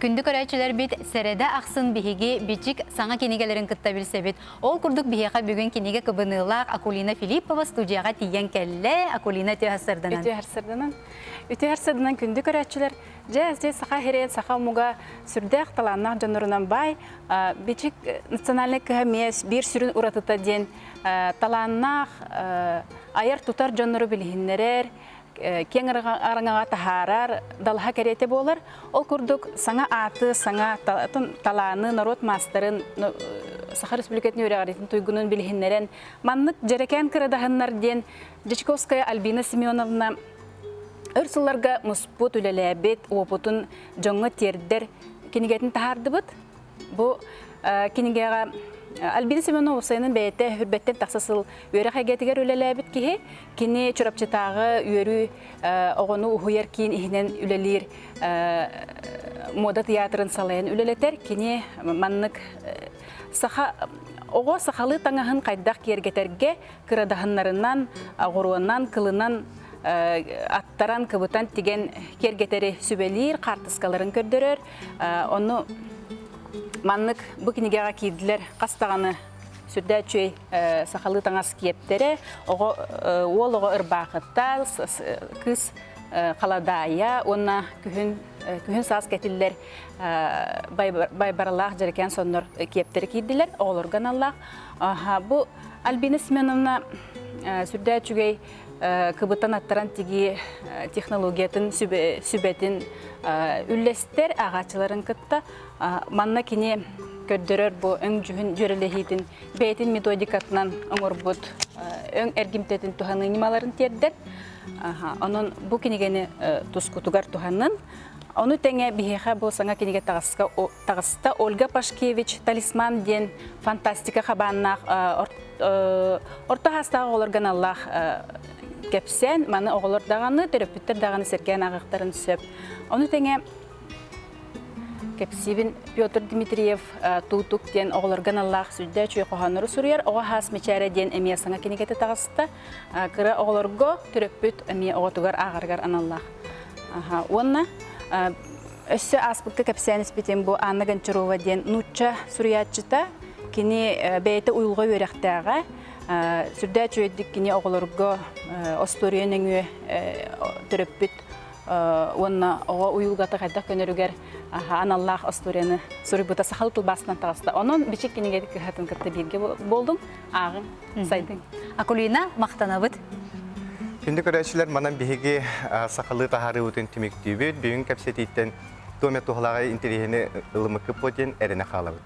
Күндік өрәчілер бит сәреді ақсын бігеге бичік саңа кенегелерін кытта білсе бит. Ол күрдік бігеға бүгін кенеге кыбынылақ Акулина Филиппова студияға тиген кәлі Акулина Өтеғарсырдынан. Өтеғарсырдынан күндік өрәчілер жәзде сақа херет, сақа мұға сүрдәқ таланнақ жанырынан бай, бичік национальный кәмес бір сүрін ұратыта ден таланнақ айыр тұтар жаныры білгенлерер, кен араңаға тахарар, далға кәреті болар. Ол күрдік саңа аты, саңа таланы, народ мастарын, Саха Республикатын өрәғаретін тойгунын білгенлерен, маннық жерекен кірадағынлар ден Дичковская Альбина Семеновна Өрсылларға мұспут үлеләбет, опутын жоңы тердер кенегетін тахарды бұд. Бұл кенегеға Альбина Семеновна Усайнын бәйетті хүрбеттен тақсасыл өрі қайгетігер үлеләбет кеге, кені чұрапчытағы өрі оғыны ұхуер кейін ихінен үлелер мода театрын салайын үлелетер, кені маннық оғы сақалы таңағын қайдақ кергетерге кірадағынларынан, ғыруынан, кылынан аттаран кыбытан тиген кергетері сүбелер, қартысқаларын көрдірер. Оны маннық бұл кенегеға кейділер қастағаны сүрдә чөй сақалы таңас кептері, ол оғы ұрбақытта, күз қаладая, онына күхін саас кәтілілер байбаралақ жерекен соннор кептері кейділер, оғылырған Аллах. Бұл Альбина Семеновна сүрдә чөй кыбытан аттаран тиги технологиятын сүбетін үллестер ағачыларын кытта манна кене көрдірер бұл өң жүхін жөрелехейтін бәйтін методикатынан оңыр бұд өң әргімтетін туханы немаларын тердер. Onun bu kenegeni tuskutугар туханын. Onu тәңе бихеха бұл саңа кенеге тағысты Ольга Пашкевич талисман ден фантастика хабаннақ орта хастағы оларған Аллах кәпсен, маны оғылыр дағаны, терапевттер дағаны серген ағықтарын сөп. Onu тәңе Кепсибин Петр Дмитриев тутук ден оғылырған Аллах сүрдә чөй қоғаныры сүрер, оға хас мечәрі ден әмия саңа кенегеті тағысты, кірі оғылырғы терапевт әмия оғытугар ағарғар аналлах. Онна өссі аспыққа кәпсән іспетен бұл Анна Гончарова ден нуча сүриятчыта кені бәйті ұйылға өріқтіға сүрдә чөйдік кені оғылырғы остория нәңі терапевт онна оға уйылғаты қайдақ көнерігер аналлах осторияны сұрыбыта сақалы тұлбасынан тағысты. Оның бічек кенегеді кіхатын кітті берге болдым, ағын сайдың. Акулина мақтанабыд. Күндік өрәшілер манан бігеге сақалы тахары өтін түміктейбет, бүйін кәпсетейттен төме тұғылаға интерегені ұлымықы поден әріне қалабыд.